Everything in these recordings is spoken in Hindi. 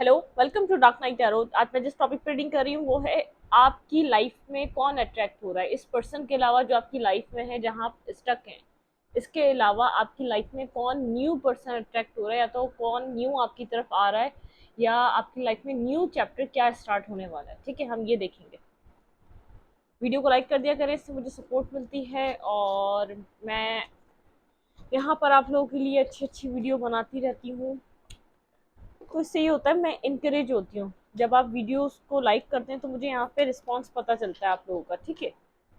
Hello, welcome to dark night tarot. आज मैं जिस टॉपिक पे रीडिंग कर रही हूँ वो है आपकी लाइफ में कौन अट्रैक्ट हो रहा है। इस पर्सन के अलावा जो आपकी लाइफ में है, जहाँ आप स्टक हैं, इसके अलावा आपकी लाइफ में कौन न्यू पर्सन अट्रैक्ट हो रहा है, या तो कौन न्यू आपकी तरफ आ रहा है, या आपकी लाइफ में न्यू चैप्टर क्या स्टार्ट होने वाला है। ठीक है, हम ये देखेंगे। वीडियो को लाइक कर दिया करें, इससे मुझे सपोर्ट मिलती है और मैं यहाँ पर आप लोगों के लिए अच्छी अच्छी वीडियो बनाती रहती हूँ। तो इससे ये होता है, मैं इंकरेज होती हूँ। जब आप वीडियोस को लाइक करते हैं तो मुझे यहाँ पे रिस्पांस पता चलता है आप लोगों का। ठीक है,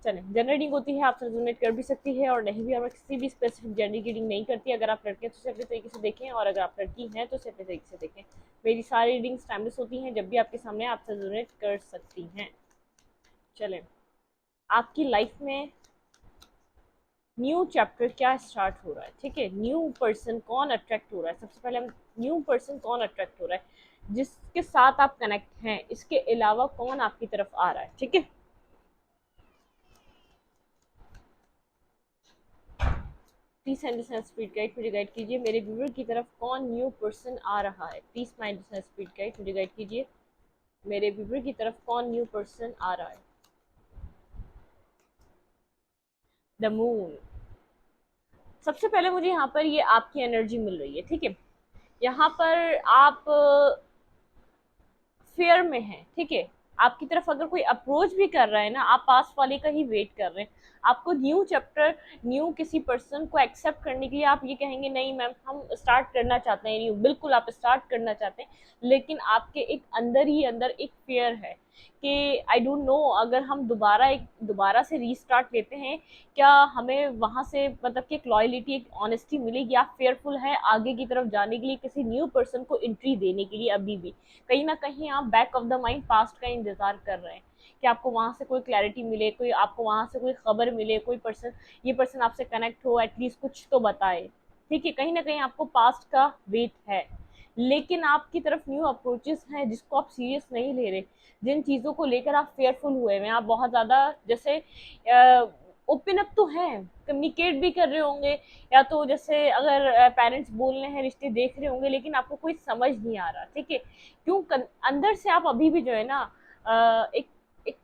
चलें। जनरेटिंग होती है, आपसे रेजोनेट कर भी सकती है और नहीं भी। और मैं किसी भी स्पेसिफिक जेंडर की रीडिंग नहीं करती। अगर आप लड़के हैं तो इसे अपने तरीके से देखें, और अगर आप लड़की हैं तो इसे अपने तरीके से देखें। मेरी सारी रीडिंग्स टाइमलेस होती हैं, जब भी आपके सामने आपसे रेजोनेट कर सकती हैं। चलें, आपकी लाइफ में न्यू चैप्टर क्या स्टार्ट हो रहा है। ठीक है, न्यू पर्सन कौन अट्रैक्ट हो रहा है। सबसे पहले हम न्यू पर्सन कौन अट्रैक्ट हो रहा है, जिसके साथ आप कनेक्ट हैं, इसके अलावा कौन आपकी तरफ आ रहा है। ठीक है, प्लीज माइंड स्पीड गाइड मुझे गाइड कीजिए। मेरे व्यूअर की तरफ कौन न्यू पर्सन आ रहा है। प्लीज माइंड स्पीड गाइड मुझे गाइड कीजिए। मेरे व्यूअर की तरफ कौन न्यू पर्सन आ रहा है। The moon. सबसे पहले मुझे यहाँ पर ये आपकी एनर्जी मिल रही है। ठीक है, यहाँ पर आप फेयर में है। ठीक है, आपकी तरफ अगर कोई अप्रोच भी कर रहा है ना, आप पास वाले का ही वेट कर रहे हैं। आपको न्यू चैप्टर, न्यू किसी पर्सन को एक्सेप्ट करने के लिए आप ये कहेंगे, नहीं मैम हम स्टार्ट करना चाहते हैं न्यू। बिल्कुल आप स्टार्ट करना चाहते हैं, लेकिन आपके एक अंदर ही अंदर एक फेयर है कि आई डोंट नो, अगर हम दोबारा से रीस्टार्ट लेते हैं, क्या हमें वहां से मतलब कि एक लॉयलिटी, एक ऑनेस्टी मिलेगी। आप फेयरफुल है आगे की तरफ जाने के लिए, किसी न्यू पर्सन को एंट्री देने के लिए। अभी भी कहीं ना कहीं आप back of the mind past का इंतजार कर रहे हैं कि आपको वहां से कोई क्लैरिटी मिले, कोई आपको वहां से कोई खबर मिले, कोई पर्सन, ये पर्सन आपसे कनेक्ट हो, एटलीस्ट कुछ तो बताए। ठीक है, कहीं ना कहीं आपको पास्ट का वेट है, लेकिन आपकी तरफ न्यू अप्रोचेस हैं जिसको आप सीरियस नहीं ले रहे। जिन चीज़ों को लेकर आप फेयरफुल हुए हैं, आप बहुत ज़्यादा जैसे ओपन अप तो हैं, कम्युनिकेट भी कर रहे होंगे, या तो जैसे अगर पेरेंट्स बोल रहे हैं, रिश्ते देख रहे होंगे, लेकिन आपको कोई समझ नहीं आ रहा। ठीक है, क्यों अंदर से आप अभी भी जो है ना, एक एक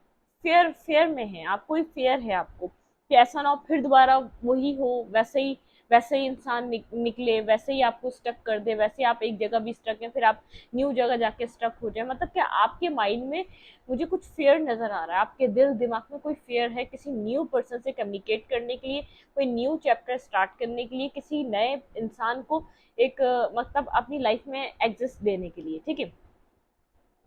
फेयर फेयर में है। आपको एक फेयर है आपको कि ऐसा ना हो फिर दोबारा वही हो, वैसे ही इंसान निकले, वैसे ही आपको स्टक कर दे, वैसे ही आप एक जगह भी स्टक हैं, फिर आप न्यू जगह जाके स्टक हो जाए। मतलब कि आपके माइंड में मुझे कुछ फेयर नजर आ रहा है, आपके दिल दिमाग में कोई फेयर है किसी न्यू पर्सन से कम्युनिकेट करने के लिए, कोई न्यू चैप्टर स्टार्ट करने के लिए, किसी नए इंसान को एक मतलब अपनी लाइफ में एग्जिस्ट देने के लिए। ठीक है,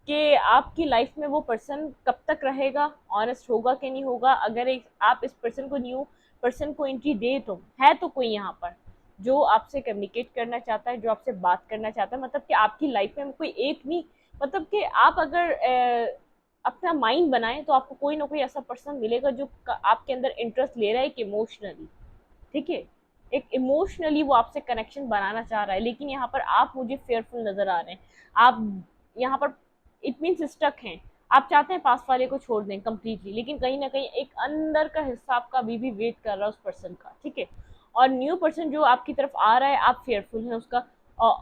कि आपकी लाइफ में वो पर्सन कब तक रहेगा, ऑनेस्ट होगा कि नहीं होगा। अगर एक आप इस पर्सन को, न्यू पर्सन को एंट्री दे, तो है तो कोई यहाँ पर जो आपसे कम्युनिकेट करना चाहता है, जो आपसे बात करना चाहता है। मतलब कि आपकी लाइफ में कोई एक नहीं, मतलब कि आप अगर अपना माइंड बनाएं तो आपको कोई ना कोई ऐसा पर्सन मिलेगा जो आपके अंदर इंटरेस्ट ले रहा है, एक इमोशनली। ठीक है, एक इमोशनली वो आपसे कनेक्शन बनाना चाह रहा है, लेकिन यहाँ पर आप मुझे फेयरफुल नजर आ रहे हैं। आप यहाँ पर इट मीन स्टक हैं। आप चाहते हैं पास वाले को छोड़ दें कम्प्लीटली, लेकिन कहीं ना कहीं एक अंदर का हिस्सा आपका अभी भी वेट कर रहा है उस पर्सन का। ठीक है, और न्यू पर्सन जो आपकी तरफ आ रहा है, आप फेयरफुल हैं उसका,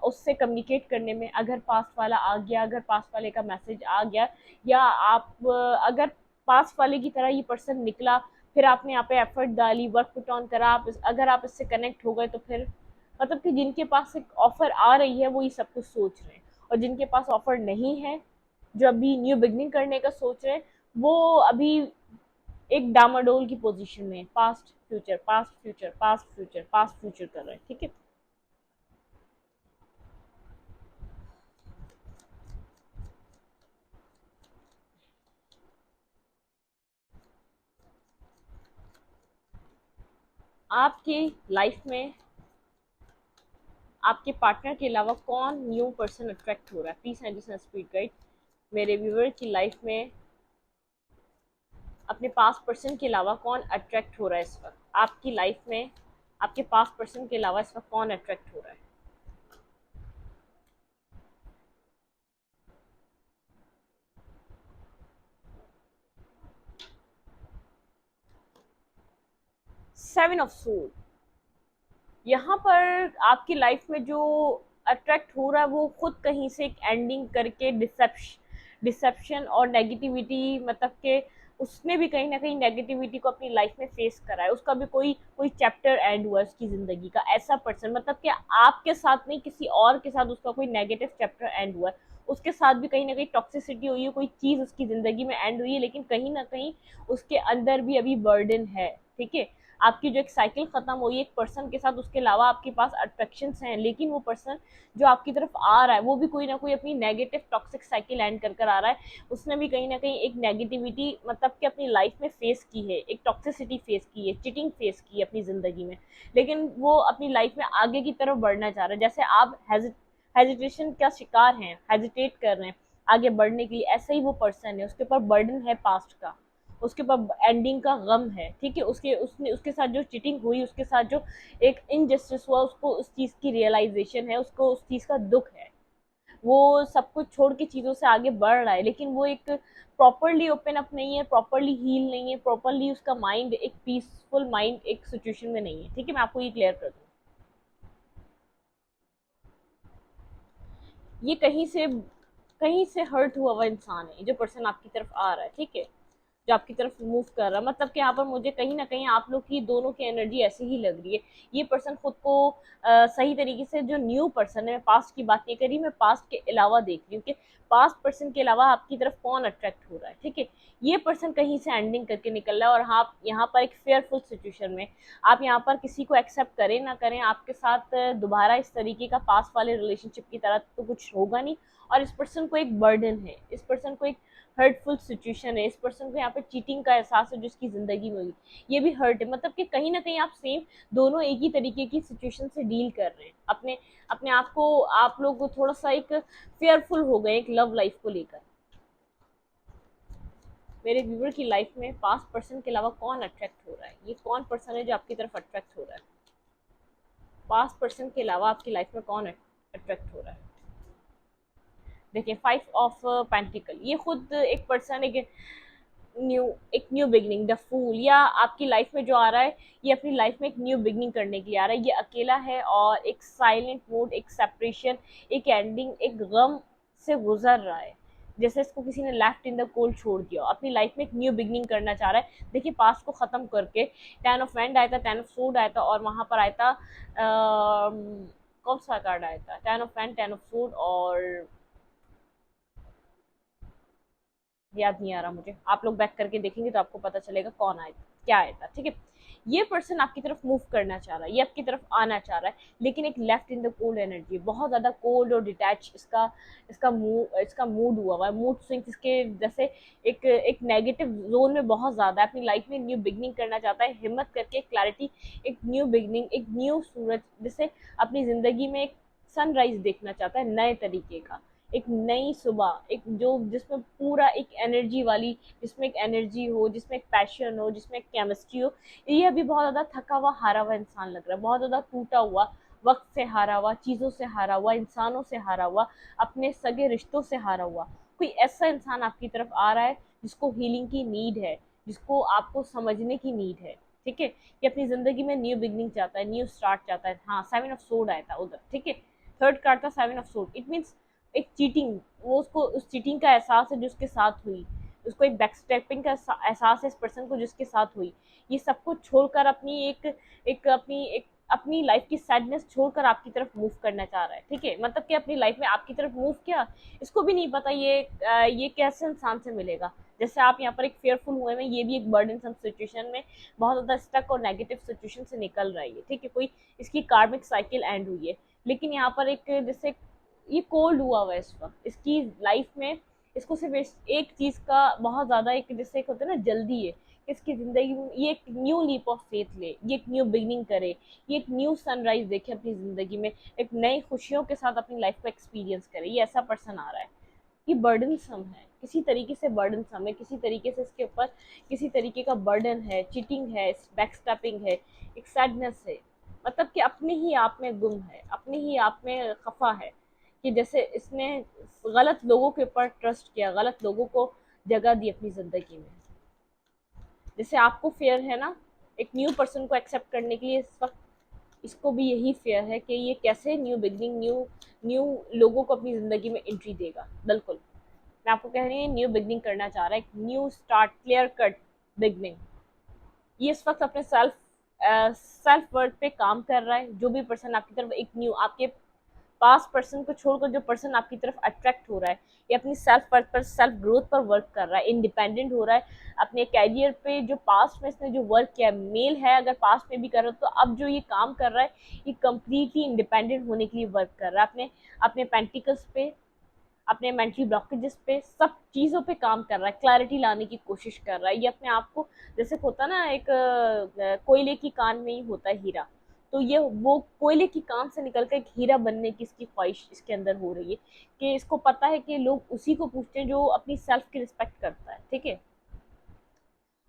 उससे कम्युनिकेट करने में। अगर पास वाला आ गया, अगर पास वाले का मैसेज आ गया, या आप अगर पास वाले की तरह ये पर्सन निकला, फिर आपने यहाँ पे एफर्ट डाली, वर्क पुट ऑन करा, आप अगर आप इससे कनेक्ट हो गए, तो फिर मतलब कि जिनके पास एक ऑफर आ रही है वो ये सब कुछ सोच रहे हैं, और जिनके पास ऑफर नहीं है, जो अभी न्यू बिगनिंग करने का सोच रहे हैं, वो अभी एक डामाडोल की पोजीशन में, past future past future past future past future कर रहे हैं। ठीक है, आपकी लाइफ में आपके पार्टनर के अलावा कौन न्यू पर्सन अट्रैक्ट हो रहा है। Please and speed guide. मेरे व्यूअर की लाइफ में अपने पास्ट पर्सन के अलावा कौन अट्रैक्ट हो रहा है इस वक्त। आपकी लाइफ में आपके पास्ट पर्सन के अलावा इस वक्त कौन अट्रैक्ट हो रहा है। 7 ऑफ सोल। यहाँ पर आपकी लाइफ में जो अट्रैक्ट हो रहा है वो खुद कहीं से एक एंडिंग करके डिसेप्शन और नेगेटिविटी, मतलब के उसने भी कहीं ना कहीं नेगेटिविटी को अपनी लाइफ में फेस करा है, उसका भी कोई कोई चैप्टर एंड हुआ है उसकी जिंदगी का, ऐसा पर्सन, मतलब कि आपके साथ नहीं किसी और के साथ उसका कोई नेगेटिव चैप्टर एंड हुआ है, उसके साथ भी कहीं ना कहीं टॉक्सिसिटी हुई है, कोई चीज उसकी जिंदगी में एंड हुई है, लेकिन कहीं ना कहीं उसके अंदर भी अभी बर्डन है। ठीक है, आपकी जो एक साइकिल खत्म हुई एक पर्सन के साथ, उसके अलावा आपके पास अट्रैक्शंस हैं, लेकिन वो पर्सन जो आपकी तरफ आ रहा है वो भी कोई ना कोई अपनी नेगेटिव टॉक्सिक साइकिल एंड कर आ रहा है, उसने भी कहीं ना कहीं एक नेगेटिविटी मतलब कि अपनी लाइफ में फेस की है, एक टॉक्सिसिटी फेस की है, चीटिंग फेस की है अपनी जिंदगी में, लेकिन वो अपनी लाइफ में आगे की तरफ बढ़ना चाह रहा है। जैसे आप हेजिटेशन का शिकार हैं, हेजिटेट कर रहे हैं आगे बढ़ने के लिए, ऐसा ही वो पर्सन है, उसके ऊपर बर्डन है पास्ट का, उसके ऊपर एंडिंग का गम है। ठीक है, उसके साथ जो चीटिंग हुई, उसके साथ जो एक इनजस्टिस हुआ, उसको उस चीज की रियलाइजेशन है, उसको उस चीज का दुख है, वो सब कुछ छोड़ के चीजों से आगे बढ़ रहा है, लेकिन वो एक प्रॉपरली ओपन अप नहीं है, प्रॉपरली हील नहीं है, प्रॉपरली उसका माइंड एक पीसफुल माइंड एक सिचुएशन में नहीं है। ठीक है, मैं आपको ये क्लियर कर दूँ, ये कहीं से हर्ट हुआ हुआ इंसान है जो पर्सन आपकी तरफ आ रहा है। ठीक है, जो आपकी तरफ मूव कर रहा है, मतलब कि यहाँ पर मुझे कहीं ना कहीं आप लोग की दोनों की एनर्जी ऐसी ही लग रही है। ये पर्सन खुद को सही तरीके से, जो न्यू पर्सन है, मैं पास्ट की बात नहीं करी, मैं पास्ट के अलावा देख रही हूँ कि पास्ट पर्सन के अलावा आपकी तरफ कौन अट्रैक्ट हो रहा है। ठीक है, ये पर्सन कहीं से एंडिंग करके निकल रहा है, और आप यहाँ पर एक फेयरफुल सिचुएशन में, आप यहाँ पर किसी को एक्सेप्ट करें ना करें, आपके साथ दोबारा इस तरीके का पास्ट वाले रिलेशनशिप की तरह तो कुछ होगा नहीं, और इस पर्सन को एक बर्डन है, इस पर्सन को एक हर्टफुल सिचुएशन है, इस पर्सन को यहाँ पे चीटिंग का एहसास है जो इसकी जिंदगी में हुई, ये भी हर्ट है, मतलब कि कहीं ना कहीं आप सेम दोनों एक ही तरीके की सिचुएशन से डील कर रहे हैं, अपने अपने आप को, आप लोग थोड़ा सा एक फेयरफुल हो गए एक लव लाइफ को लेकर। मेरे व्यूवर की लाइफ में पास्ट पर्सन के अलावा कौन अट्रैक्ट हो रहा है, ये कौन पर्सन है जो आपकी तरफ अट्रैक्ट हो रहा है, पास्ट पर्सन के अलावा आपकी लाइफ में कौन अट्रैक्ट हो रहा है। देखिए, 5 ऑफ पेंटिकल, ये खुद एक पर्सन, एक न्यू बिगनिंग, द फूल, या आपकी लाइफ में जो आ रहा है, ये अपनी लाइफ में एक न्यू बिगनिंग करने के लिए आ रहा है, ये अकेला है और एक साइलेंट मूड, एक सेपरेशन, एक एंडिंग, एक गम से गुजर रहा है, जैसे इसको किसी ने लेफ्ट इन द कोल्ड छोड़ दिया, अपनी लाइफ में एक न्यू बिगनिंग करना चाह रहा है। देखिए, पास्ट को खत्म करके, 10 ऑफ वैंड आया था, 10 ऑफ सोड आया था, और वहां पर आया था कौन सा कार्ड आया था, 10 ऑफ वैंड, 10 ऑफ सोड, और याद नहीं आ रहा मुझे, आप लोग बैक करके देखेंगे तो आपको पता चलेगा कौन आया था, क्या आया था। ठीक है, ये पर्सन आपकी तरफ मूव करना चाह रहा है, ये आपकी तरफ आना चाह रहा है, लेकिन एक left in the cold energy, बहुत ज्यादा कोल्ड और डिटैच इसका मूड हुआ है, मूड स्विंग्स इसके जैसे एक नेगेटिव जोन में बहुत ज्यादा है, अपनी लाइफ में न्यू बिगनिंग करना चाहता है, हिम्मत करके क्लैरिटी, एक न्यू बिगनिंग, एक न्यू सूरज, जैसे अपनी जिंदगी में एक सनराइज देखना चाहता है नए तरीके का, एक नई सुबह, एक जो जिसमें पूरा एक एनर्जी वाली, जिसमें एक एनर्जी हो, जिसमें एक पैशन हो, जिसमें एक केमिस्ट्री हो। ये अभी बहुत ज़्यादा थका हुआ हारा हुआ इंसान लग रहा है, बहुत ज़्यादा टूटा हुआ, वक्त से हारा हुआ, चीज़ों से हारा हुआ, इंसानों से हारा हुआ, अपने सगे रिश्तों से हारा हुआ, कोई ऐसा इंसान आपकी तरफ आ रहा है जिसको हीलिंग की नीड है, जिसको आपको समझने की नीड है। ठीक है, कि अपनी जिंदगी में न्यू बिगनिंग चाहता है, न्यू स्टार्ट चाहता है। हाँ, 7 ऑफ सोड आया था उधर। ठीक है, थर्ड कार्ड था 7 ऑफ सोड, इट मीन्स एक चीटिंग, वो उसको उस चीटिंग का एहसास है जिसके साथ हुई, उसको एक बैकस्टेपिंग का एहसास है इस पर्सन को जिसके साथ हुई, ये सब कुछ छोड़कर अपनी लाइफ की सैडनेस छोड़कर आपकी तरफ मूव करना चाह रहा है। ठीक है, मतलब कि अपनी लाइफ में आपकी तरफ मूव किया, इसको भी नहीं पता ये कैसे इंसान से मिलेगा, जैसे आप यहाँ पर एक फेयरफुल हुए में, ये भी एक बर्डनसम सिचुएशन में बहुत ज्यादा स्टक और नेगेटिव सिचुएशन से निकल रहा है ये। ठीक है, कोई इसकी कार्मिक साइकिल एंड हुई है, लेकिन यहाँ पर एक जैसे ये कोल्ड हुआ हुआ है इस वक्त इसकी लाइफ में, इसको सिर्फ एक चीज का बहुत ज्यादा, एक जैसे एक होता है ना जल्दी है, इसकी जिंदगी में ये एक न्यू लीप ऑफ फेथ ले, ये एक न्यू बिगनिंग करे, ये एक न्यू सनराइज देखे अपनी जिंदगी में, एक नई खुशियों के साथ अपनी लाइफ को एक्सपीरियंस करे, ये ऐसा पर्सन आ रहा है। ये बर्डनसम है, किसी तरीके से बर्डनसम है, किसी तरीके से इसके ऊपर किसी तरीके का बर्डन है, चीटिंग है, बैकस्टैपिंग है, एक सैडनेस है, मतलब कि अपने ही आप में गुम है, अपने ही आप में खफा है, कि जैसे इसने गलत लोगों के ऊपर ट्रस्ट किया, गलत लोगों को जगह दी अपनी जिंदगी में। जैसे आपको फेयर है ना एक न्यू पर्सन को एक्सेप्ट करने के लिए इस वक्त, इसको भी यही फेयर है कि ये कैसे न्यू बिगनिंग, न्यू न्यू लोगों को अपनी ज़िंदगी में एंट्री देगा। बिल्कुल, मैं आपको कह रही हूँ न्यू बिगनिंग करना चाह रहा है, एक new start, clear cut beginning. ये इस वक्त अपने सेल्फ वर्थ पे काम कर रहा है। जो भी पर्सन आपकी तरफ एक न्यू, आपके पास पर्सन को छोड़कर जो पर्सन आपकी तरफ अट्रैक्ट हो रहा है, ये अपनी सेल्फ वर्थ पर, सेल्फ ग्रोथ पर वर्क कर रहा है, इंडिपेंडेंट हो रहा है अपने कैरियर पे। जो पास्ट में इसने जो वर्क किया, मेल है अगर पास्ट में भी कर रहा है, तो अब जो ये काम कर रहा है ये कंप्लीटली इंडिपेंडेंट होने के लिए वर्क कर रहा है, अपने अपने पेंटिकल्स पे, अपने मेंटली ब्लॉकेजेस पे, सब चीज़ों पे काम कर रहा है, क्लैरिटी लाने की कोशिश कर रहा है। ये अपने आप को, जैसे होता ना एक कोयले की कान में ही होता है हीरा, तो ये वो कोयले की कान से निकल कर एक हीरा बनने की इसकी ख्वाहिश इसके अंदर हो रही है, कि इसको पता है कि लोग उसी को पूछते हैं जो अपनी सेल्फ की रिस्पेक्ट करता है, ठीक है,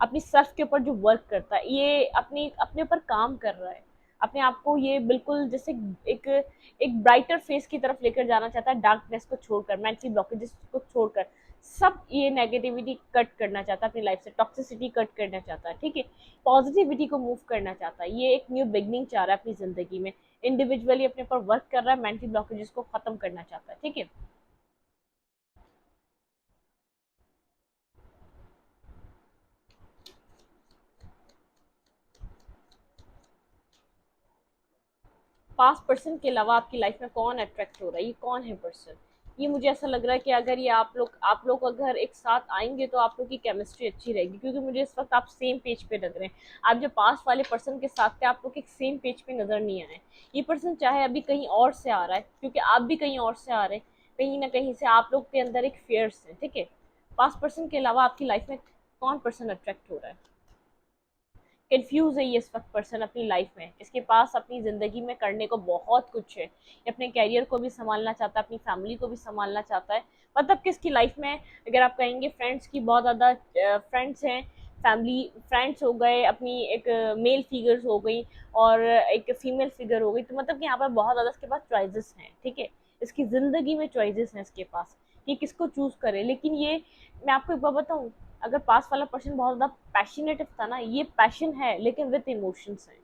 अपनी सेल्फ के ऊपर जो वर्क करता है, ये अपनी अपने ऊपर काम कर रहा है, अपने आप को ये बिल्कुल जैसे एक एक ब्राइटर फेस की तरफ लेकर जाना चाहता है, डार्कनेस को छोड़कर, मेंटली ब्लॉकेजेस को छोड़कर, सब ये नेगेटिविटी कट करना चाहता है अपनी लाइफ से, टॉक्सिसिटी कट करना चाहता है, ठीक है, पॉजिटिविटी को मूव करना चाहता है। ये एक न्यू बिगनिंग चाह रहा है अपनी जिंदगी में, इंडिविजुअली अपने ऊपर वर्क कर रहा है, मेंटली ब्लॉकेजेस को खत्म करना चाहता है, ठीक है। पास्ट पर्सन के अलावा आपकी लाइफ में कौन अट्रैक्ट हो रहा है, ये कौन है पर्सन? ये मुझे ऐसा लग रहा है कि अगर ये आप लोग अगर एक साथ आएंगे तो आप लोग की केमिस्ट्री अच्छी रहेगी, क्योंकि मुझे इस वक्त आप सेम पेज पे लग रहे हैं। आप जो पास्ट वाले पर्सन के साथ थे, आप लोग एक सेम पेज पे नजर नहीं आए। ये पर्सन चाहे अभी कहीं और से आ रहा है, क्योंकि आप भी कहीं और से आ रहे हैं, कहीं ना कहीं से आप लोग के अंदर एक फेयर्स है, ठीक है। पास्ट पर्सन के अलावा आपकी लाइफ में कौन पर्सन अट्रैक्ट हो रहा है? कंफ्यूज है ये इस वक्त पर्सन अपनी लाइफ में, इसके पास अपनी ज़िंदगी में करने को बहुत कुछ है, ये अपने कैरियर को भी संभालना चाहता है, अपनी फैमिली को भी संभालना चाहता है। मतलब किसकी लाइफ में, अगर आप कहेंगे फ्रेंड्स की बहुत ज़्यादा फ्रेंड्स हैं, फैमिली फ्रेंड्स हो गए, अपनी एक मेल फिगर्स हो गई और एक फीमेल फिगर हो गई, तो मतलब कि यहाँ पर बहुत ज़्यादा इसके पास चॉइसेस हैं, ठीक है, इसकी ज़िंदगी में चॉइसेस हैं इसके पास कि किसको चूज़ करे। लेकिन ये, मैं आपको एक बात बताऊँ, अगर पास वाला पर्सन बहुत ज़्यादा पैशनेट था ना, ये पैशन है लेकिन विद इमोशंस है,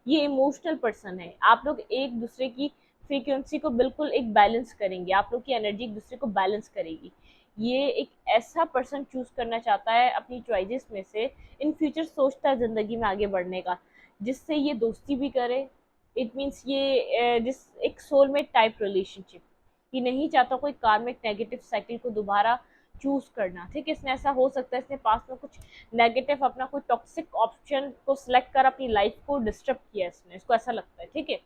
ये इमोशनल पर्सन है। आप लोग एक दूसरे की फ्रीक्वेंसी को बिल्कुल एक बैलेंस करेंगे, आप लोग की एनर्जी एक दूसरे को बैलेंस करेगी। ये एक ऐसा पर्सन चूज करना चाहता है अपनी चॉइसेस में से, इन फ्यूचर सोचता है ज़िंदगी में आगे बढ़ने का, जिससे ये दोस्ती भी करे। इट मीन्स ये जिस एक सोलमेट टाइप रिलेशनशिप, ये नहीं चाहता कोई कार्मिक नेगेटिव साइकिल को दोबारा चूज करना, ठीक है। इसने ऐसा हो सकता है इसने पास में कुछ नेगेटिव अपना कोई टॉक्सिक ऑप्शन को सिलेक्ट कर अपनी लाइफ को डिस्टर्ब किया इसने, इसको ऐसा लगता है, ठीक है।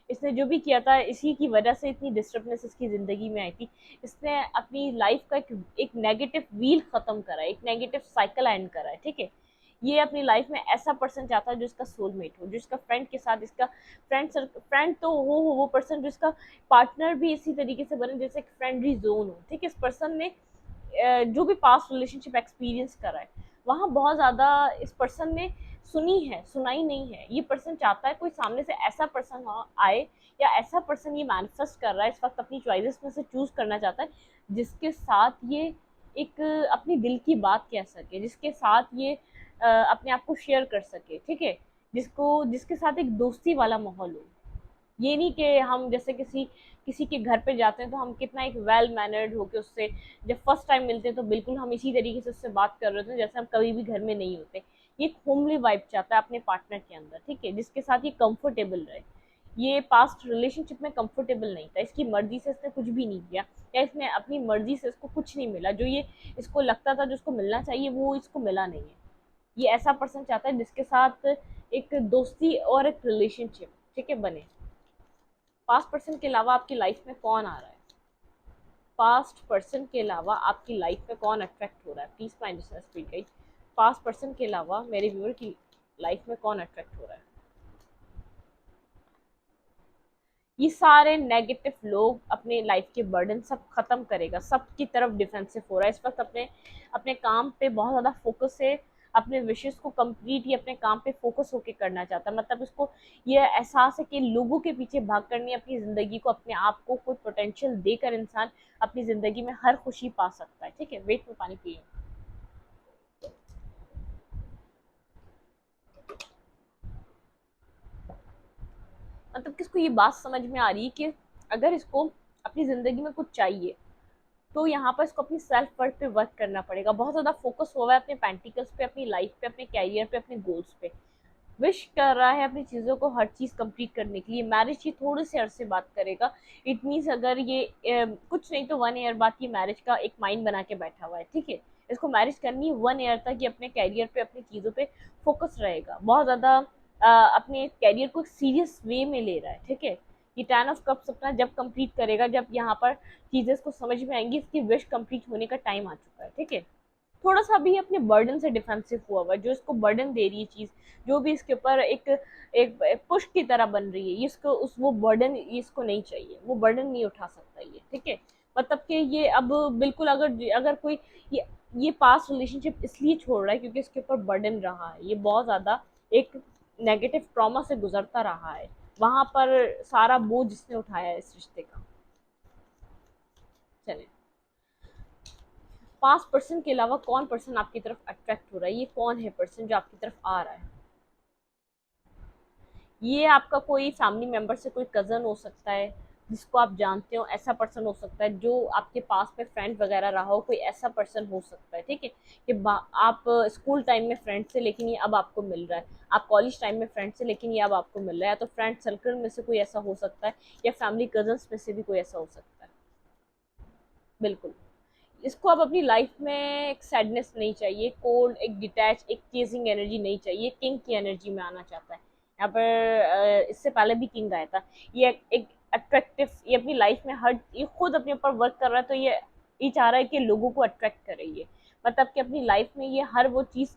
इसने जो भी किया था इसी की वजह से इतनी डिस्टर्बनेस इसकी ज़िंदगी में आई थी। इसने अपनी लाइफ का एक नेगेटिव व्हील ख़त्म करा है, एक नेगेटिव साइकिल एंड करा है, ठीक है। ये अपनी लाइफ में ऐसा पर्सन चाहता है जो इसका सोलमेट हो, जो इसका फ्रेंड के साथ, इसका फ्रेंड तो हो वो पर्सन जो इसका पार्टनर भी इसी तरीके से बने जैसे एक फ्रेंडली जोन हो, ठीक है। इस पर्सन ने जो भी पास्ट रिलेशनशिप एक्सपीरियंस करा है, वहाँ बहुत ज़्यादा इस पर्सन ने सुनी है, सुनाई नहीं है। ये पर्सन चाहता है कोई सामने से ऐसा पर्सन आए, या ऐसा पर्सन ये मैनिफेस्ट कर रहा है इस वक्त, अपनी चॉइसेस में से चूज करना चाहता है, जिसके साथ ये एक अपनी दिल की बात कह सके, जिसके साथ ये अपने आप को शेयर कर सके, ठीक है, जिसके साथ एक दोस्ती वाला माहौल हो। ये नहीं कि हम जैसे किसी किसी के घर पे जाते हैं तो हम कितना एक वेल मैनर्ड होके उससे, जब फर्स्ट टाइम मिलते हैं तो बिल्कुल हम इसी तरीके से उससे बात कर रहे होते हैं जैसे हम कभी भी घर में नहीं होते। ये एक होमली वाइब चाहता है अपने पार्टनर के अंदर, ठीक है, जिसके साथ ये कंफर्टेबल रहे। ये पास्ट रिलेशनशिप में कंफर्टेबल नहीं था, इसकी मर्जी से इसने कुछ भी नहीं किया, या इसने अपनी मर्जी से इसको कुछ नहीं मिला, जो ये इसको लगता था जो इसको मिलना चाहिए वो इसको मिला नहीं है। ये ऐसा पर्सन चाहता है जिसके साथ एक दोस्ती और एक रिलेशनशिप, ठीक है, बने। पास्ट पर्सन के अलावा आपकी लाइफ में कौन आ रहा है? पास्ट पर्सन के अलावा आपकी लाइफ में कौन अट्रैक्ट हो रहा है? प्लीज माइंड स्पीड गई। पास्ट पर्सन के अलावा मेरे व्यूअर की लाइफ में कौन अट्रैक्ट हो रहा है? ये सारे नेगेटिव लोग अपने लाइफ के बर्डन सब खत्म करेगा, सबकी तरफ डिफेंसिव हो रहा है इस वक्त, अपने अपने काम पे बहुत ज़्यादा फोकस है, अपने विशेष को कंप्लीट ही अपने काम पे फोकस होके करना चाहता है। मतलब उसको ये एहसास है कि लोगों के पीछे भाग कर नहीं, अपनी ज़िंदगी को, अपने आप को कोई पोटेंशियल देकर इंसान अपनी ज़िंदगी में हर खुशी पा सकता है, ठीक है। वेट में पानी पिए। मतलब कि इसको ये बात समझ में आ रही है कि अगर इसको अपनी ज़िंदगी में कुछ चाहिए तो यहाँ पर इसको अपनी सेल्फ वर्थ पे वर्क करना पड़ेगा। बहुत ज़्यादा फोकस हुआ है अपने पेंटिकल्स पे, अपनी लाइफ पे, अपने कैरियर पे, अपने गोल्स पे। विश कर रहा है अपनी चीज़ों को हर चीज़ कंप्लीट करने के लिए। मैरिज की थोड़े से अरसे बात करेगा। इट मीन्स अगर ये कुछ नहीं तो 1 ईयर बाद ये मैरिज का एक माइंड बना के बैठा हुआ है, ठीक है। इसको मैरिज करनी है 1 ईयर तक। ये अपने कैरियर पे, अपनी चीज़ों पे फोकस रहेगा बहुत ज़्यादा। अपने कैरियर को सीरियस वे में ले रहा है, ठीक है। ये 10 ऑफ कप्स अपना जब कंप्लीट करेगा, जब यहाँ पर चीज़ें इसको समझ में आएंगी, इसकी विश कंप्लीट होने का टाइम आ चुका है, ठीक है। थोड़ा सा भी अपने बर्डन से डिफेंसिव हुआ हुआ है। जो इसको बर्डन दे रही है चीज़, जो भी इसके ऊपर एक एक पुश की तरह बन रही है, ये इसको उस वो बर्डन इसको नहीं चाहिए, वो बर्डन नहीं उठा सकता ये, ठीक है। मतलब कि ये अब बिल्कुल अगर अगर कोई ये पास्ट रिलेशनशिप इसलिए छोड़ रहा है क्योंकि इसके ऊपर बर्डन रहा है। ये बहुत ज़्यादा एक नेगेटिव ट्रॉमा से गुजरता रहा है। वहां पर सारा बोझ जिसने उठाया है इस रिश्ते का। चले, 5% के अलावा कौन पर्सन आपकी तरफ अट्रैक्ट हो रहा है? ये कौन है पर्सन जो आपकी तरफ आ रहा है? ये आपका कोई फैमिली मेंबर से कोई कज़न हो सकता है जिसको आप जानते हो, ऐसा पर्सन हो सकता है। जो आपके पास में फ्रेंड वगैरह रहा हो, कोई ऐसा पर्सन हो सकता है, ठीक है। कि आप स्कूल टाइम में फ्रेंड से, लेकिन ये अब आपको मिल रहा है। आप कॉलेज टाइम में फ्रेंड से, लेकिन ये अब आपको मिल रहा है। या तो फ्रेंड सर्कल में से कोई ऐसा हो सकता है, या फैमिली कजन्स में से भी कोई ऐसा हो सकता है। बिल्कुल। इसको अब अपनी लाइफ में एक सैडनेस नहीं चाहिए, कोल्ड, एक डिटैच, एक चेजिंग एनर्जी नहीं चाहिए। किंग की एनर्जी में आना चाहता है यहाँ पर। इससे पहले भी किंग आया था। ये एक अट्रैक्टिव, ये अपनी लाइफ में हर, ये खुद अपने ऊपर वर्क कर रहा है। तो ये चाह रहा है कि लोगों को अट्रैक्ट करे ये। मतलब कि अपनी लाइफ में ये हर वो चीज़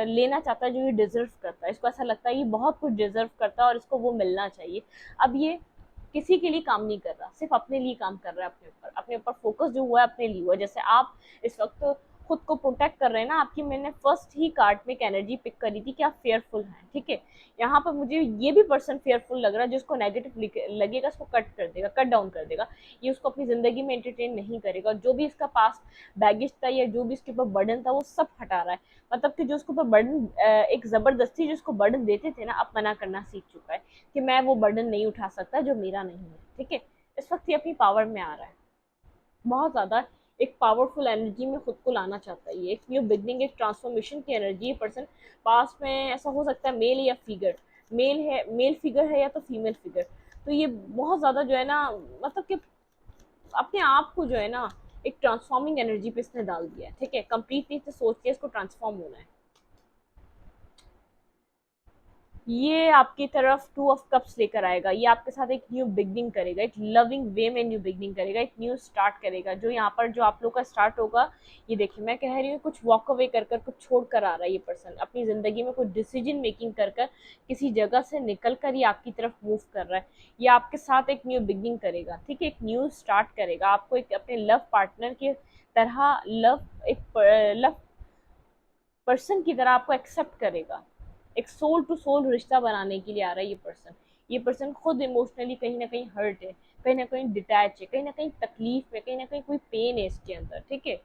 लेना चाहता है जो ये डिजर्व करता है। इसको ऐसा लगता है ये बहुत कुछ डिजर्व करता है और इसको वो मिलना चाहिए। अब ये किसी के लिए काम नहीं कर रहा, सिर्फ अपने लिए काम कर रहा है। अपने ऊपर फोकस जो हुआ है अपने लिए हुआ। जैसे आप इस वक्त खुद को प्रोटेक्ट कर रहे हैं ना। आपकी मैंने फर्स्ट ही कार्ड में एक एनर्जी पिक करी थी कि आप फेयरफुल हैं, ठीक है। यहाँ पर मुझे ये भी पर्सन फेयरफुल लग रहा है। जिसको नेगेटिव लगेगा उसको कट कर देगा, कट डाउन कर देगा। ये उसको अपनी जिंदगी में एंटरटेन नहीं करेगा। जो भी इसका पास बैगेज था या जो भी इसके ऊपर बर्डन था वो सब हटा रहा है। मतलब कि जो उसके ऊपर बर्डन, एक जबरदस्ती जिसको बर्डन देते थे ना, अब मना करना सीख चुका है कि मैं वो बर्डन नहीं उठा सकता जो मेरा नहीं है, ठीक है। इस वक्त ये अपनी पावर में आ रहा है बहुत ज्यादा। एक पावरफुल एनर्जी में खुद को लाना चाहता है ये। एक न्यू बिगनिंग, एक ट्रांसफॉर्मेशन की एनर्जी। ये पर्सन पास में ऐसा हो सकता है मेल या फिगर, मेल है, मेल फिगर है या तो फीमेल फिगर। तो ये बहुत ज्यादा जो है ना, मतलब कि अपने आप को जो है ना एक ट्रांसफॉर्मिंग एनर्जी पे इसने डाल दिया है, ठीक है। कंप्लीटली से सोच के इसको ट्रांसफॉर्म होना है। ये आपकी तरफ 2 ऑफ कप्स लेकर आएगा। ये आपके साथ एक न्यू बिगनिंग करेगा, एक लविंग वे में न्यू बिगनिंग करेगा, एक न्यू स्टार्ट करेगा। जो यहाँ पर जो आप लोग का स्टार्ट होगा, ये देखिए मैं कह रही हूँ कुछ वॉक अवे कर कर, कुछ छोड़ कर आ रहा है ये पर्सन। अपनी जिंदगी में कुछ डिसीजन मेकिंग कर कर, किसी जगह से निकल कर ये आपकी तरफ मूव कर रहा है। ये आपके साथ एक न्यू बिगनिंग करेगा, ठीक है। एक न्यू स्टार्ट करेगा। आपको एक अपने लव पार्टनर की तरह, लव पर्सन की तरह आपको एक्सेप्ट करेगा। एक सोल टू सोल रिश्ता बनाने के लिए आ रहा है ये पर्सन। ये पर्सन खुद इमोशनली कहीं ना कहीं हर्ट है, कहीं ना कहीं डिटैच है, कहीं ना कहीं तकलीफ है, कहीं ना कहीं कोई पेन है इसके अंदर, ठीक है।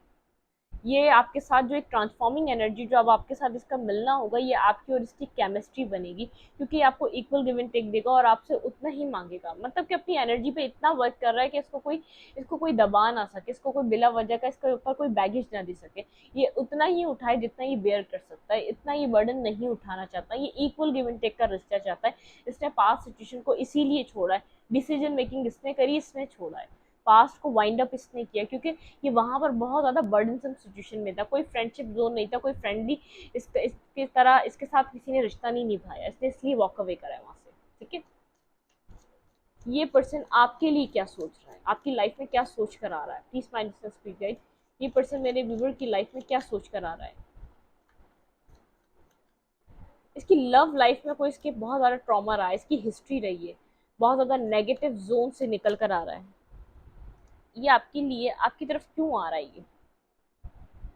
ये आपके साथ जो एक ट्रांसफॉर्मिंग एनर्जी जो अब आपके साथ इसका मिलना होगा, ये आपकी और इसकी केमिस्ट्री बनेगी। क्योंकि ये आपको इक्वल गिव एंड टेक देगा और आपसे उतना ही मांगेगा। मतलब कि अपनी एनर्जी पे इतना वर्क कर रहा है कि इसको कोई दबा ना सके, इसको कोई बिला वजह का इसके ऊपर कोई बैगेज ना दे सके। ये उतना ही उठाए जितना ये बेयर कर सकता है। इतना ये बर्डन नहीं उठाना चाहता। ये इक्वल गिव एंड टेक का रिश्ता चाहता है। इसने पास्ट सिचुएशन को इसीलिए छोड़ा है। डिसीजन मेकिंग इसने करी, इसने छोड़ा है। पास्ट को वाइंड अप इसने किया क्योंकि ये वहां पर बहुत ज्यादा बर्डनसम सिचुएशन में था। कोई फ्रेंडशिप जोन नहीं था, कोई फ्रेंडली इसके तरह इसके साथ किसी ने रिश्ता नहीं निभाया। इसने इसलिए वॉक अवे करा है वहां से, ठीक है। ये पर्सन आपके लिए क्या सोच रहा है, आपकी लाइफ में क्या सोच कर आ रहा है? Please mind speak guide. ये पर्सन मेरे व्यूअर की लाइफ में क्या सोच कर आ रहा है? इसकी लव लाइफ में कोई इसके बहुत ज्यादा ट्रॉमा रहा है, इसकी हिस्ट्री रही है, बहुत ज्यादा नेगेटिव जोन से निकल कर आ रहा है। ये आपके लिए आपकी तरफ क्यों आ रहा है? ये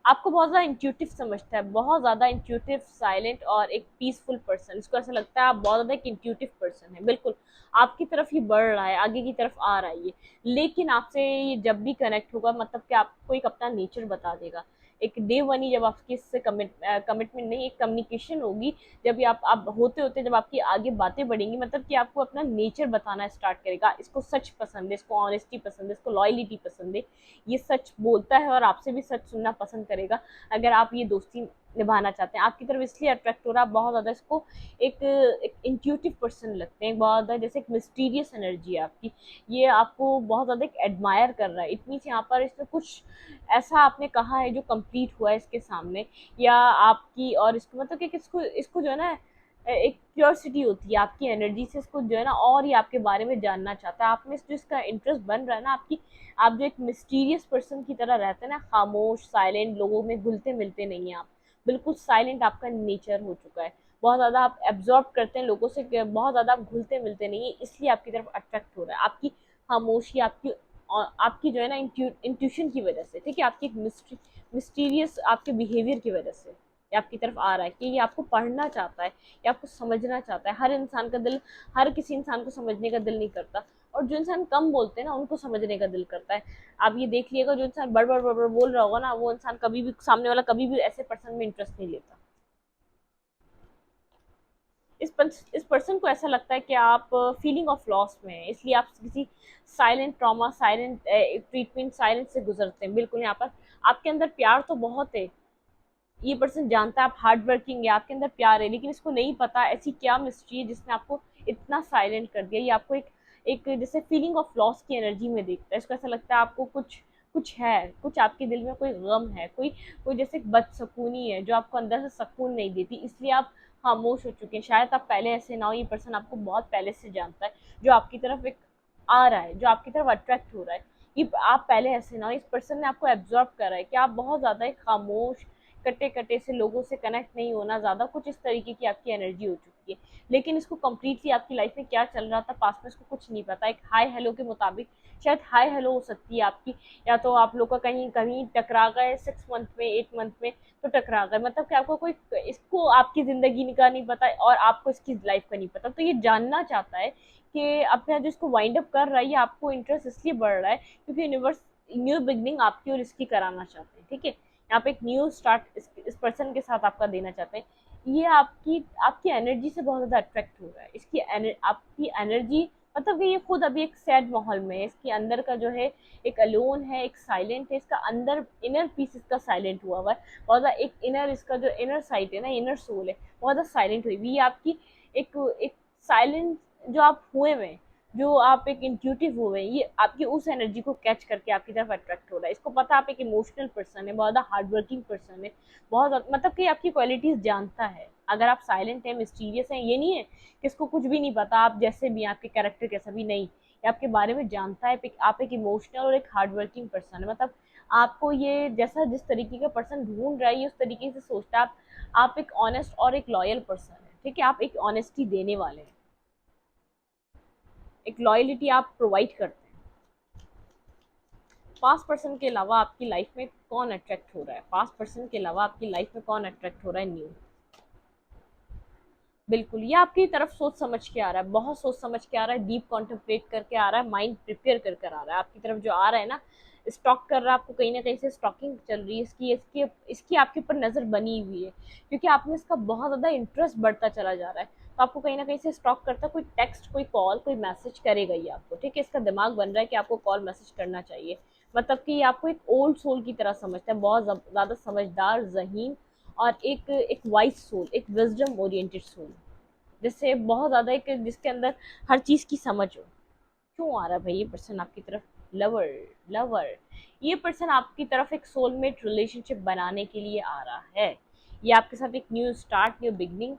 आपको बहुत ज़्यादा इंट्यूटिव समझता है, बहुत ज़्यादा इंट्यूटिव, साइलेंट और एक पीसफुल पर्सन। इसको ऐसा लगता है आप बहुत ज़्यादा एक इंट्यूटिव पर्सन है। बिल्कुल आपकी तरफ ही बढ़ रहा है, आगे की तरफ आ रहा है ये। लेकिन आपसे ये जब भी कनेक्ट होगा, मतलब कि आपको एक अपना नेचर बता देगा एक डे वन ही जब आपकी इससे कमिटमेंट नहीं, एक कम्युनिकेशन होगी, जब ये आप होते होते जब आपकी आगे बातें बढ़ेंगी, मतलब कि आपको अपना नेचर बताना स्टार्ट करेगा, इसको सच पसंद है, इसको ऑनेस्टी पसंद है, इसको लॉयलिटी पसंद है, ये सच बोलता है और आपसे भी सच सुनना पसंद करेगा। अगर आप ये दोस्ती निभाना चाहते हैं, आपकी तरफ इसलिए अट्रैक्ट हो रहा है, बहुत ज़्यादा इसको एक इंट्यूटिव पर्सन लगते हैं, बहुत ज़्यादा जैसे एक मिस्टीरियस एनर्जी है आपकी, ये आपको बहुत ज़्यादा एक एडमायर कर रहा है। इट मीन्स यहाँ पर इसमें कुछ ऐसा आपने कहा है जो कंप्लीट हुआ है इसके सामने, या आपकी और इसको मतलब कि इसको इसको जो है ना एक क्यूरियोसिटी होती है आपकी एनर्जी से, इसको जो है ना और ही आपके बारे में जानना चाहता है। आप में जो इसका इंटरेस्ट बन रहा है ना आपकी, आप जो एक मिस्टीरियस पर्सन की तरह रहते हैं ना, खामोश साइलेंट, लोगों में घुलते मिलते नहीं हैं आप, बिल्कुल साइलेंट आपका नेचर हो चुका है, बहुत ज़्यादा आप एब्जॉर्ब करते हैं लोगों से, बहुत ज़्यादा आप घुलते मिलते नहीं है, इसलिए आपकी तरफ अट्रैक्ट हो रहा है। आपकी खामोशी, आपकी आपकी जो है ना इंट्यूशन की वजह से, ठीक है, आपकी एक मिस्टीरियस आपके बिहेवियर की वजह से ये आपकी तरफ आ रहा है कि ये आपको पढ़ना चाहता है, ये आपको समझना चाहता है। हर इंसान का दिल, हर किसी इंसान को समझने का दिल नहीं करता, और जो इंसान कम बोलते हैं ना उनको समझने का दिल करता है। आप ये देख लिएगा, जो इंसान बड़ बड़ बड़ बड़ बोल रहा होगा ना, वो इंसान कभी भी, सामने वाला कभी भी ऐसे पर्सन में इंटरेस्ट नहीं लेता। इस पर्सन को ऐसा लगता है कि आप फीलिंग ऑफ लॉस में हैं, इसलिए आप किसी silent trauma, silent treatment, silent से गुजरते हैं। बिल्कुल यहाँ पर आपके अंदर प्यार तो बहुत है, ये पर्सन जानता है आप हार्ड वर्किंग है, आपके अंदर प्यार है, लेकिन इसको नहीं पता ऐसी क्या मिस्ट्री है जिसने आपको इतना साइलेंट कर दिया। ये आपको एक एक जैसे फीलिंग ऑफ लॉस की एनर्जी में देखता है, इसको ऐसा लगता है आपको कुछ कुछ है, कुछ आपके दिल में कोई गम है, कोई कोई जैसे बदसकूनी है जो आपको अंदर से सुकून नहीं देती, इसलिए आप खामोश हो चुके हैं। शायद आप पहले ऐसे ना हो, ये पर्सन आपको बहुत पहले से जानता है, जो आपकी तरफ एक आ रहा है, जो आपकी तरफ अट्रैक्ट हो रहा है, ये आप पहले ऐसे ना हो, इस पर्सन ने आपको एब्जॉर्ब करा है कि आप बहुत ज़्यादा एक खामोश, कटे कटे से, लोगों से कनेक्ट नहीं होना ज़्यादा, कुछ इस तरीके की आपकी एनर्जी हो चुकी है। लेकिन इसको कम्प्लीटली आपकी लाइफ में क्या चल रहा था पास्ट में, इसको कुछ नहीं पता। एक हाई हेलो के मुताबिक शायद हाई हेलो हो सकती है आपकी, या तो आप लोग का कहीं कहीं टकरा गए 6 मंथ में, 8 मंथ में, तो टकरा गए, मतलब कि आपको कोई, इसको आपकी ज़िंदगी का नहीं पता और आपको इसकी लाइफ का नहीं पता, तो ये जानना चाहता है कि अपना जो इसको वाइंड अप कर रहा है, ये आपको इंटरेस्ट इसलिए बढ़ रहा है क्योंकि यूनिवर्स न्यू बिगनिंग आपकी और इसकी कराना चाहते हैं, ठीक है। यहाँ पे एक न्यू स्टार्ट इस पर्सन के साथ आपका देना चाहते हैं। ये आपकी आपकी एनर्जी से बहुत ज़्यादा अट्रैक्ट हो रहा है, इसकी आपकी एनर्जी, मतलब कि ये खुद अभी एक सैड माहौल में है, इसके अंदर का जो है एक अलोन है, एक साइलेंट है, इसका अंदर इनर पीस इसका साइलेंट हुआ हुआ है बहुत ज़्यादा, एक इनर, इसका जो इनर साइट है ना, इनर सोल है, बहुत ज़्यादा साइलेंट हुई हुई। ये आपकी एक एक साइलेंट जो आप हुए हुए हैं, जो आप एक इंट्यूटिव हुए हैं, ये आपकी उस एनर्जी को कैच करके आपकी तरफ अट्रैक्ट हो रहा है। इसको पता आप एक इमोशनल पर्सन है, बहुत ज़्यादा हार्ड वर्किंग पर्सन है, बहुत मतलब कि आपकी क्वालिटीज़ जानता है। अगर आप साइलेंट हैं, मिस्टीरियस हैं, ये नहीं है कि इसको कुछ भी नहीं पता, आप जैसे भी, आपके कैरेक्टर कैसा भी नहीं, ये आपके बारे में जानता है। आप एक इमोशनल और एक हार्ड वर्किंग पर्सन है, मतलब आपको ये जैसा जिस तरीके का पर्सन ढूंढ रहा है, ये उस तरीके से सोचता है। आप एक ऑनेस्ट और एक लॉयल पर्सन है, ठीक है, आप एक ऑनेस्टी देने वाले हैं, एक लॉयलिटी आप प्रोवाइड करते हैं। पास्ट पर्सन के अलावा आपकी लाइफ में कौन अट्रैक्ट हो रहा है, पास्ट पर्सन के अलावा आपकी लाइफ में कौन अट्रैक्ट हो रहा है न्यू। बिल्कुल, ये आपकी तरफ सोच समझ के आ रहा है, बहुत सोच समझ के आ रहा है, डीप कॉन्टेम्पलेट करके आ रहा है, माइंड प्रिपेयर कर कर आ रहा है आपकी तरफ, जो आ रहा है ना, स्टॉक कर रहा है आपको, कहीं ना कहीं से स्टॉकिंग चल रही है इसकी, इसकी आपके ऊपर नज़र बनी हुई है, क्योंकि आप में इसका बहुत ज़्यादा इंटरेस्ट बढ़ता चला जा रहा है, तो आपको कहीं ना कहीं से स्टॉक करता है, कोई टेक्स्ट, कोई कॉल, कोई मैसेज करेगा ही आपको, ठीक है, इसका दिमाग बन रहा है कि आपको कॉल मैसेज करना चाहिए, मतलब कि आपको एक ओल्ड सोल की तरह समझता है, बहुत ज़्यादा समझदार, ज़हीन, और एक वाइज सोल, एक विजडम ओरिएंटेड सोल, जिससे बहुत ज़्यादा एक, जिसके अंदर हर चीज़ की समझ हो। क्यों आ रहा है भाई ये पर्सन आपकी तरफ, लवर, लवर, ये पर्सन आपकी तरफ एक सोलमेट रिलेशनशिप बनाने के लिए आ रहा है, ये आपके साथ एक न्यू स्टार्ट, न्यू बिगनिंग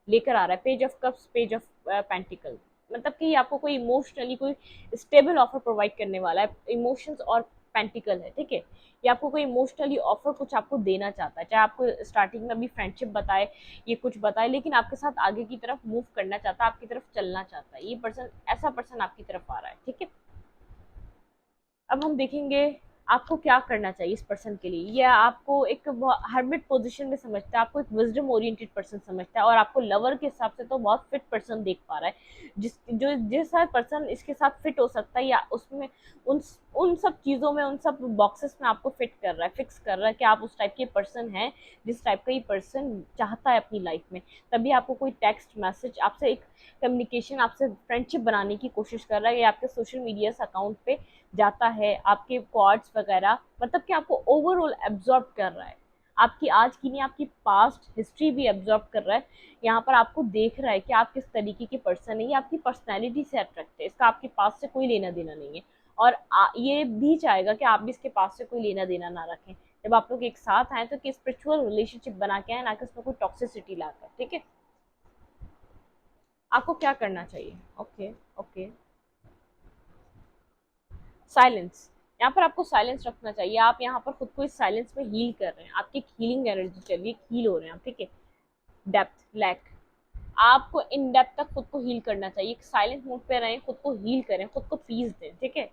लेकर आ रहा है। Page of cups, page of pentacle, मतलब कि ये आपको कोई इमोशनली कोई स्टेबल ऑफर प्रोवाइड करने वाला है, इमोशंस और पेंटिकल है, ठीक है, ये आपको कोई इमोशनली ऑफर कुछ आपको देना चाहता है, चाहे आपको स्टार्टिंग में अभी फ्रेंडशिप बताए, ये कुछ बताए, लेकिन आपके साथ आगे की तरफ मूव करना चाहता है, आपकी तरफ चलना चाहता है, ये पर्सन, ऐसा पर्सन आपकी तरफ आ रहा है, ठीक है। अब हम देखेंगे आपको क्या करना चाहिए इस पर्सन के लिए। यह आपको एक हर्मिट पोजीशन में समझता है, आपको एक विजडम ओरिएंटेड पर्सन समझता है, और आपको लवर के हिसाब से तो बहुत फिट पर्सन देख पा रहा है, जिस पर्सन इसके साथ फिट हो सकता है, या उसमें उन उन सब चीज़ों में, उन सब बॉक्सेस में आपको फिट कर रहा है, फिक्स कर रहा है कि आप उस टाइप के पर्सन हैं जिस टाइप का ये पर्सन चाहता है अपनी लाइफ में। तभी आपको कोई टेक्स्ट मैसेज, आपसे एक कम्युनिकेशन, आपसे फ्रेंडशिप बनाने की कोशिश कर रहा है, या आपके सोशल मीडिया अकाउंट पे जाता है, आपके कॉर्ड्स वगैरह, मतलब कि आपको ओवरऑल एब्जॉर्ब कर रहा है, आपकी आज की नहीं, आपकी पास्ट हिस्ट्री भी एब्जॉर्ब कर रहा है। यहाँ पर आपको देख रहा है कि आप किस तरीके की पर्सन है, ये आपकी पर्सनैलिटी से अट्रैक्ट है, इसका आपके पास से कोई लेना देना नहीं है, और ये भी चाहेगा कि आप भी इसके पास से कोई लेना देना ना रखें। जब आप लोग एक साथ आए तो कि स्पिरिचुअल रिलेशनशिप बना के आए, ना कि उसमें कोई टॉक्सिसिटी लाकर, ठीक है। आपको क्या करना चाहिए? Okay, okay, silence. यहाँ पर आपको साइलेंस रखना चाहिए, आप यहाँ पर खुद को इस साइलेंस में हील कर रहे हैं, आपकी हीलिंग एनर्जी चल रही है, हील हो रहे हैं आप, ठीक है। डेप्थ लैक, आपको इन डेप्थ तक खुद को हील करना चाहिए, साइलेंट मोड पे रहें, खुद को हील करें, खुद को पीस दें, ठीक है।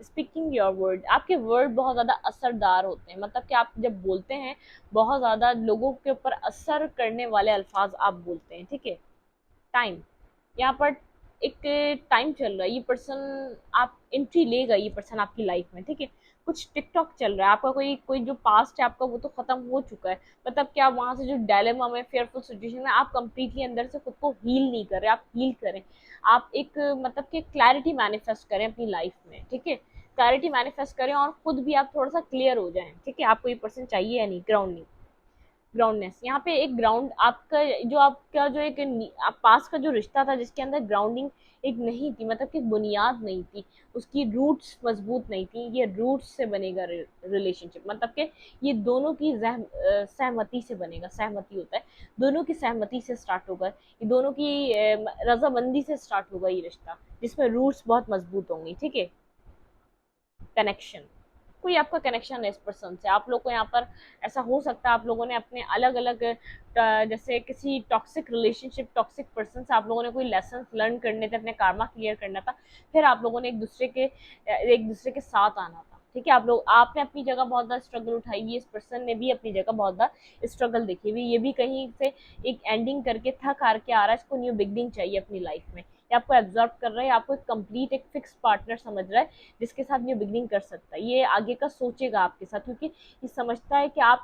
स्पीकिंग योर वर्ड, आपके वर्ड बहुत ज़्यादा असरदार होते हैं, मतलब कि आप जब बोलते हैं बहुत ज़्यादा लोगों के ऊपर असर करने वाले अल्फाज आप बोलते हैं, ठीक है। टाइम, यहाँ पर एक टाइम चल रहा है, ये पर्सन आप एंट्री लेगा, ये पर्सन आपकी लाइफ में, ठीक है। कुछ टिकटॉक चल रहा है आपका, कोई कोई जो पास्ट है आपका वो तो खत्म हो चुका है, मतलब कि आप वहां से जो डायलेमा में, फेयरफुल सिचुएशन में, आप कंप्लीटली अंदर से खुद को हील नहीं कर रहे, आप हील करें। आप एक मतलब कि क्लैरिटी मैनिफेस्ट करें अपनी लाइफ में, ठीक है। क्लैरिटी मैनिफेस्ट करें और खुद भी आप थोड़ा सा क्लियर हो जाएं, ठीक है। आपको ये पर्सन चाहिए या नहीं, ग्राउंडिंग, ग्राउंडनेस, यहाँ पे एक ग्राउंड आपका, जो आपका जो एक आप पास का जो रिश्ता था जिसके अंदर ग्राउंडिंग एक नहीं थी, मतलब कि बुनियाद नहीं थी, उसकी रूट्स मजबूत नहीं थी, ये रूट्स से बनेगा रिलेशनशिप, मतलब कि ये दोनों की सहमति से बनेगा, सहमति होता है, दोनों की सहमति से स्टार्ट होगा, ये दोनों की रजामंदी से स्टार्ट होगा ये रिश्ता, जिसमें रूट्स बहुत मजबूत होंगी, ठीक है। कनेक्शन, कोई आपका कनेक्शन है इस पर्सन से, आप लोग को यहाँ पर ऐसा हो सकता है आप लोगों ने अपने अलग अलग जैसे किसी टॉक्सिक रिलेशनशिप, टॉक्सिक पर्सन से आप लोगों ने कोई लेसन लर्न करने थे, अपने कार्मा क्लियर करना था, फिर आप लोगों ने एक दूसरे के साथ आना था, ठीक है। आप लोग, आपने अपनी जगह बहुत ज़्यादा स्ट्रगल उठाई हुई है, इस पर्सन ने भी अपनी जगह बहुत ज़्यादा स्ट्रगल देखी हुई, ये भी कहीं से एक एंडिंग करके थक हार के आ रहा है, इसको न्यू बिगनिंग चाहिए अपनी लाइफ में, ये आपको एब्जॉर्व कर रहा है, आपको एक कंप्लीट एक फिक्स पार्टनर समझ रहा है जिसके साथ न्यू बिगनिंग कर सकता है, ये आगे का सोचेगा आपके साथ, क्योंकि ये समझता है कि आप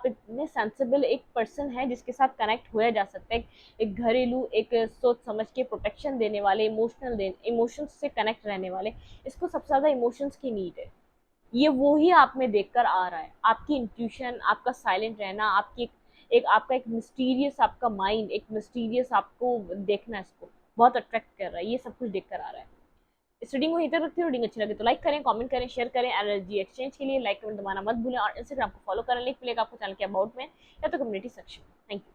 इतने सेंसिबल एक पर्सन है जिसके साथ कनेक्ट होया जा सकता है, एक घरेलू, एक सोच समझ के प्रोटेक्शन देने वाले, इमोशंस से कनेक्ट रहने वाले, इसको सबसे ज़्यादा इमोशंस की नीड है, ये वो ही आप में देखकर आ रहा है, आपकी इंट्यूशन, आपका साइलेंट रहना, आपकी एक आपका एक मिस्टीरियस, आपका माइंड एक मिस्टीरियस, आपको देखना इसको बहुत अट्रैक्ट कर रहा है, ये सब कुछ देखकर आ रहा है। इस रीडिंग को यहीं तक रखती हूँ, रीडिंग अच्छी लगे तो लाइक करें, कमेंट करें, शेयर करें, एनर्जी एक्सचेंज के लिए लाइक कमेंट दबाना मत भूलें, और इंस्टाग्राम को फॉलो करें, लिंक मिलेगा आपको चैनल के अबाउट में या तो कम्युनिटी सेक्शन। Thank you.